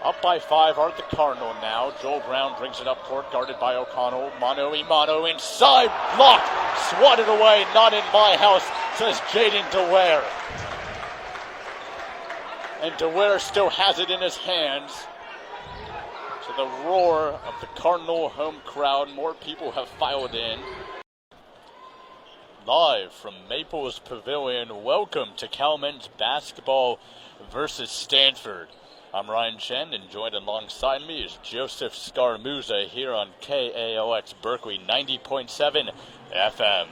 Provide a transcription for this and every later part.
Up by 5 are the Cardinal now. Joel Brown brings it up court, guarded by O'Connell. Mano inside, blocked, swatted away, not in my house, says Jaden DeWare. And DeWare still has it in his hands. To the roar of the Cardinal home crowd, more people have filed in. Live from Maples Pavilion, welcome to Cal men's basketball versus Stanford. I'm Ryan Chien, and joined alongside me is Joseph Scarmuza here on KALX Berkeley 90.7 FM.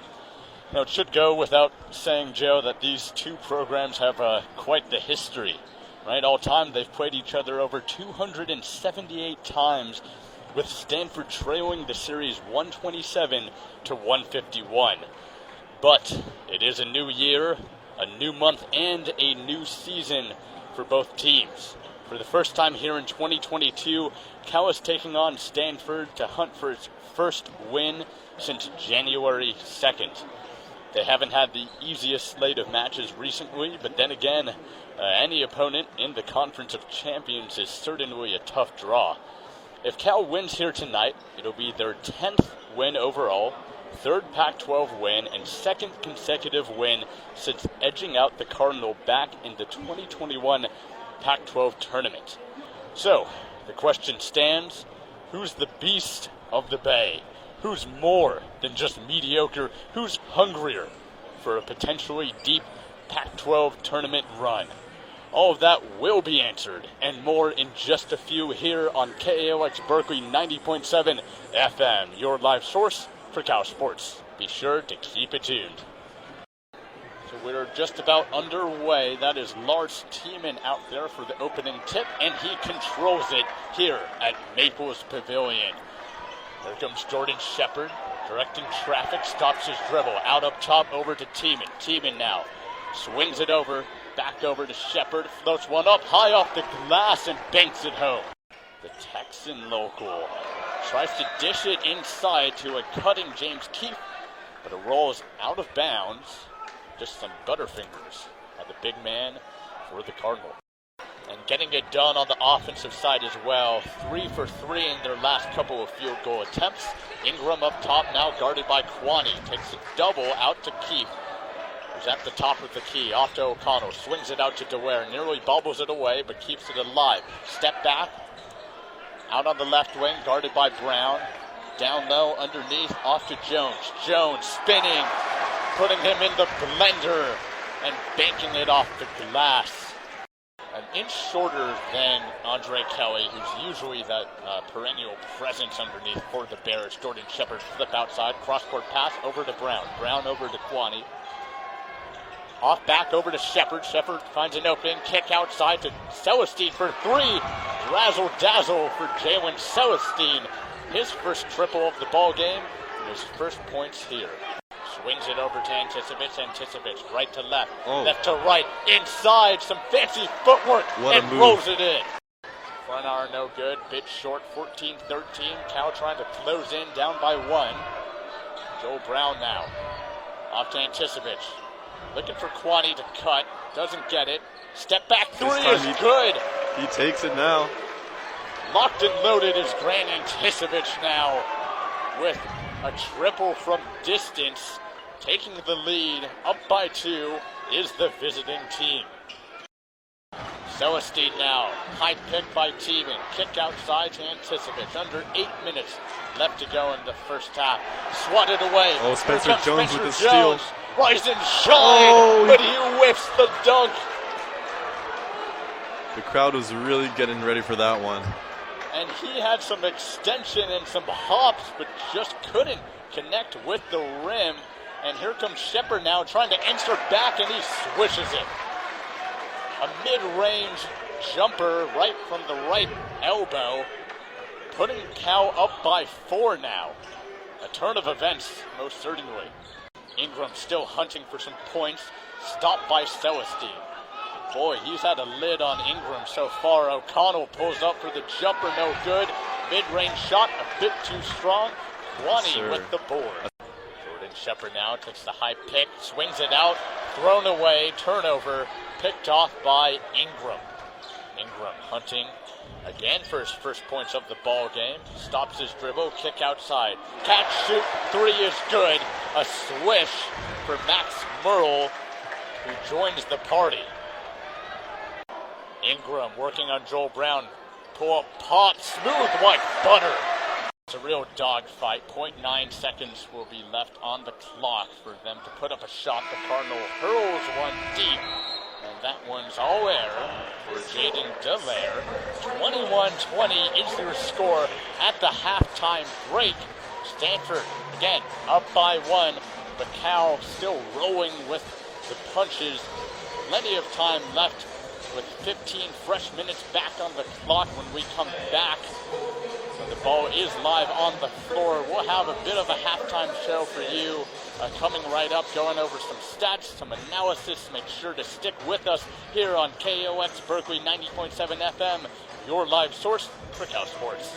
Now, it should go without saying, Joe, that these two programs have quite the history. Right, all time they've played each other over 278 times, with Stanford trailing the series 127 to 151. But it is a new year, a new month, and a new season for both teams. For the first time here in 2022, Cal is taking on Stanford to hunt for its first win since January 2nd. They haven't had the easiest slate of matches recently, but then again, any opponent in the Conference of Champions is certainly a tough draw. If Cal wins here tonight, it'll be their 10th win overall, third Pac-12 win, and second consecutive win since edging out the Cardinal back in the 2021 Pac-12 tournament. So, the question stands, who's the beast of the Bay? Who's more than just mediocre? Who's hungrier for a potentially deep Pac-12 tournament run? All of that will be answered and more in just a few here on KALX Berkeley 90.7 FM, your live source for Cal Sports. Be sure to keep it tuned. So we're just about underway. That is Lars Tiemann out there for the opening tip, and he controls it here at Maples Pavilion. There comes Jordan Shepard, directing traffic, stops his dribble, out up top over to Tiemann. Tiemann now swings it over, back over to Shepard, floats one up high off the glass and banks it home. The Texan local tries to dish it inside to a cutting James Keefe, but it rolls out of bounds. Just some butterfingers by the big man for the Cardinal. And getting it done on the offensive side as well. 3 for 3 in their last couple of field goal attempts. Ingram up top now guarded by Kwani. Takes a double out to Keefe, who's at the top of the key. Off to O'Connell. Swings it out to DeWare. Nearly bobbles it away, but keeps it alive. Step back. Out on the left wing, guarded by Brown. Down low, underneath, off to Jones. Jones spinning, putting him in the blender and banking it off the glass. An inch shorter than Andre Kelly, who's usually that perennial presence underneath for the Bears. Jordan Shepard flip outside, cross-court pass over to Brown. Brown over to Kwani. Off back over to Shepard. Shepard finds an opening, kick outside to Celestine for 3. Razzle-dazzle for Jalen Celestine. His first triple of the ball game and his first points here. Swings it over to Anticipich, right to left, left to right, inside, some fancy footwork, and rolls it in. Front hour no good, bit short, 14-13. Cal trying to close in, down by 1. Joel Brown now, off to Anticipich. Looking for Kwani to cut, doesn't get it. Step back 3 is good. He takes it now. Locked and loaded is Grant Anticipich now with a triple from distance. Taking the lead, up by 2, is the visiting team. Celestine now, high pick by Tiemann. Kick outside to Anticipich. Under 8 minutes left to go in the first half. Swatted away. Oh, Spencer Jones with the steal. Rise and shine, but he whiffs the dunk. The crowd was really getting ready for that one. And he had some extension and some hops, but just couldn't connect with the rim. And here comes Shepard now trying to insert back, and he swishes it. A mid-range jumper right from the right elbow, putting Cal up by 4 now. A turn of events, most certainly. Ingram still hunting for some points, stopped by Celestine. Boy, he's had a lid on Ingram so far. O'Connell pulls up for the jumper, no good. Mid-range shot, a bit too strong. Kwani with the board. Jordan Shepard now takes the high pick, swings it out, thrown away, turnover, picked off by Ingram. Ingram hunting again for his first points of the ball game. Stops his dribble, kick outside. Catch, shoot, three is good. A swish for Max Merle, who joins the party. Ingram working on Joel Brown. Pull up, pop, smooth like butter. It's a real dogfight. 0.9 seconds will be left on the clock for them to put up a shot. The Cardinal hurls one deep, and that one's all air for Jaden Delaire. 21-20 is your score at the halftime break. Stanford, again, up by one, but Cal still rolling with the punches. Plenty of time left with 15 fresh minutes back on the clock when we come back. The ball is live on the floor. We'll have a bit of a halftime show for you coming right up, going over some stats, some analysis. Make sure to stick with us here on KALX Berkeley 90.7 FM, your live source for Cal Sports.